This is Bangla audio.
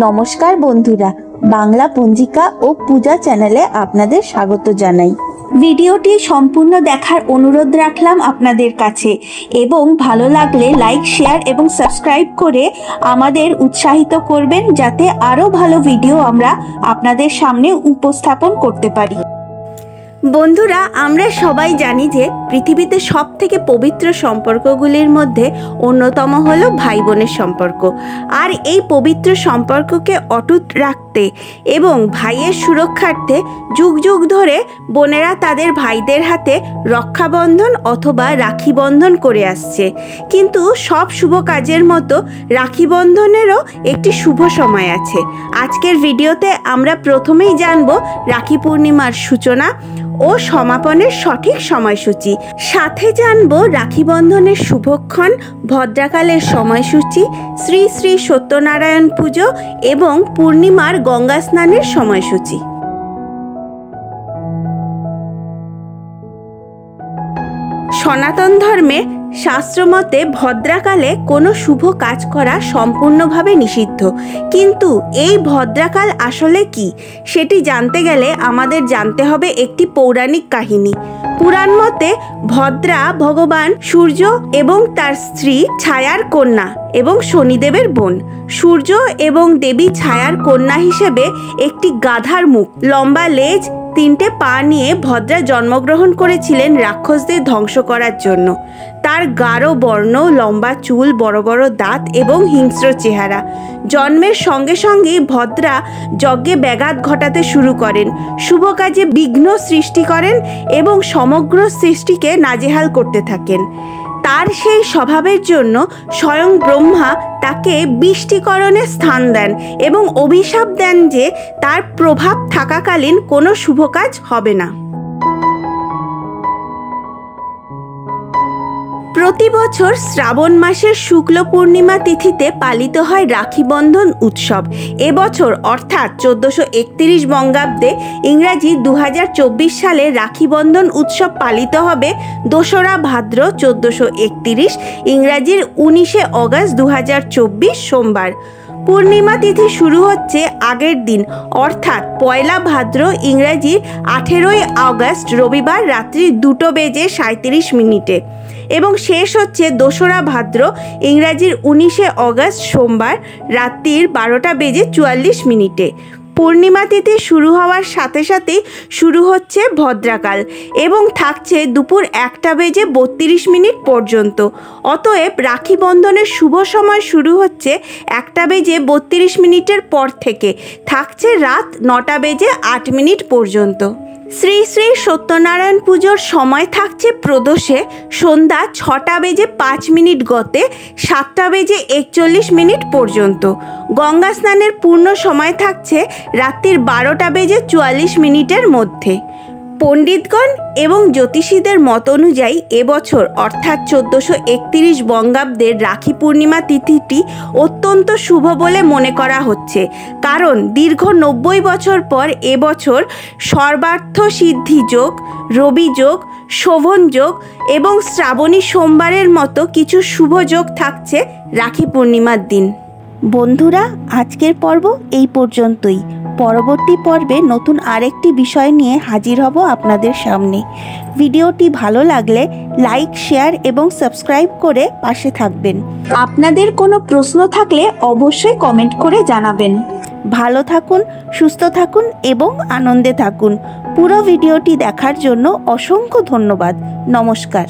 নমস্কার বন্ধুরা, বাংলা পঞ্জিকা ও পূজা চ্যানেলে আপনাদের স্বাগত জানাই। ভিডিওটি সম্পূর্ণ দেখার অনুরোধ রাখলাম আপনাদের কাছে এবং ভালো লাগলে লাইক, শেয়ার এবং সাবস্ক্রাইব করে আমাদের উৎসাহিত করবেন, যাতে আরও ভালো ভিডিও আমরা আপনাদের সামনে উপস্থাপন করতে পারি। বন্ধুরা, আমরা সবাই জানি যে পৃথিবীতে সব থেকে পবিত্র সম্পর্কগুলির মধ্যে অন্যতম হলো ভাই বোনের সম্পর্ক। আর এই পবিত্র সম্পর্ককে অটুট রাখতে এবং ভাইয়ের সুরক্ষার্থে যুগ যুগ ধরে বোনেরা তাদের ভাইদের হাতে রক্ষাবন্ধন অথবা রাখি বন্ধন করে আসছে। কিন্তু সব শুভ কাজের মতো রাখি বন্ধনেরও একটি শুভ সময় আছে। আজকের ভিডিওতে আমরা প্রথমেই জানব রাখি পূর্ণিমার সূচনা ও সমাপনের সঠিক সময়সূচি, সাথে জানব রাখি বন্ধনের শুভক্ষণ, ভদ্রাকালের সময়সূচি, শ্রী শ্রী সত্যনারায়ণ পুজো এবং পূর্ণিমার গঙ্গা স্নানের সময়সূচি। সনাতন ধর্মে শাস্ত্রমতে ভদ্রাকালে কোনো শুভ কাজ করা সম্পূর্ণভাবে নিষিদ্ধ। কিন্তু এই ভদ্রাকাল আসলে কি, সেটি জানতে গেলে আমাদের জানতে হবে একটি পৌরাণিক কাহিনী। পুরাণ মতে ভদ্রা ভগবান সূর্য এবং তার স্ত্রী ছায়ার কন্যা এবং শনিদেবের বোন। সূর্য এবং দেবী ছায়ার কন্যা হিসেবে একটি গাধার মুখ, লম্বা লেজ, 3টে পা নিয়ে ভদ্রা জন্মগ্রহণ করেছিলেন রাক্ষসদের ধ্বংস করার জন্য। তার গাঢ় বর্ণ, লম্বা চুল, বড় বড় দাঁত এবং হিংস্র চেহারা। জন্মের সঙ্গে সঙ্গেই ভদ্রা যজ্ঞে ব্যাঘাত ঘটাতে শুরু করেন, শুভ কাজে বিঘ্ন সৃষ্টি করেন এবং সমগ্র সৃষ্টিকে নাজেহাল করতে থাকেন। তার সেই স্বভাবের জন্য স্বয়ং ব্রহ্মা তাকে বিষ্টিকরণে স্থান দেন এবং অভিশাপ দেন যে তার প্রভাব থাকাকালীন কোনো শুভ কাজ হবে না। প্রতি বছর শ্রাবণ মাসের শুক্ল পূর্ণিমা তিথিতে পালিত হয় রাখি বন্ধন উৎসব। এবছর অর্থাৎ 1431 বঙ্গাব্দে ইংরাজি 2024 সালে রাখি বন্ধন উৎসব পালিত হবে 2রা ভাদ্র 1431, ইংরাজির 19শে অগস্ট 2024 সোমবার। পূর্ণিমা তিথি শুরু হচ্ছে আগের দিন অর্থাৎ 1লা ভাদ্র, ইংরাজির 18ই আগস্ট রবিবার রাত্রি 2:37 এবং শেষ হচ্ছে 2রা ভাদ্র, ইংরাজির 19শে অগস্ট সোমবার রাত্রির 12:44। পূর্ণিমা তিথি শুরু হওয়ার সাথে সাথেই শুরু হচ্ছে ভদ্রাকাল এবং থাকছে দুপুর 1:32 পর্যন্ত। অতএব রাখি বন্ধনের শুভ সময় শুরু হচ্ছে 1:32 পর থেকে, থাকছে রাত 9:08 পর্যন্ত। শ্রী শ্রী সত্যনারায়ণ পুজোর সময় থাকছে প্রদোষে সন্ধ্যা 6:05 গতে 7:41 পর্যন্ত। গঙ্গা স্নানের পূর্ণ সময় থাকছে রাত্রির 12:44 মধ্যে। পণ্ডিতগণ এবং জ্যোতিষীদের মত অনুযায়ী এবছর অর্থাৎ 1431 বঙ্গাব্দের রাখি পূর্ণিমা তিথিটি অত্যন্ত শুভ বলে মনে করা হচ্ছে, কারণ দীর্ঘ 90 বছর পর এবছর সর্বার্থ সিদ্ধি যোগ, রবি যোগ, শোভন যোগ এবং শ্রাবণী সোমবারের মতো কিছু শুভ যোগ থাকছে রাখি পূর্ণিমার দিন। বন্ধুরা, আজকের পর্ব এই পর্যন্তই। পরবর্তী পর্বে নতুন আরেকটি বিষয় নিয়ে হাজির হব আপনাদের সামনে। ভিডিওটি ভালো লাগলে লাইক, শেয়ার এবং সাবস্ক্রাইব করে পাশে থাকবেন। আপনাদের কোনো প্রশ্ন থাকলে অবশ্যই কমেন্ট করে জানাবেন। ভালো থাকুন, সুস্থ থাকুন এবং আনন্দে থাকুন। পুরো ভিডিওটি দেখার জন্য অসংখ্য ধন্যবাদ। নমস্কার।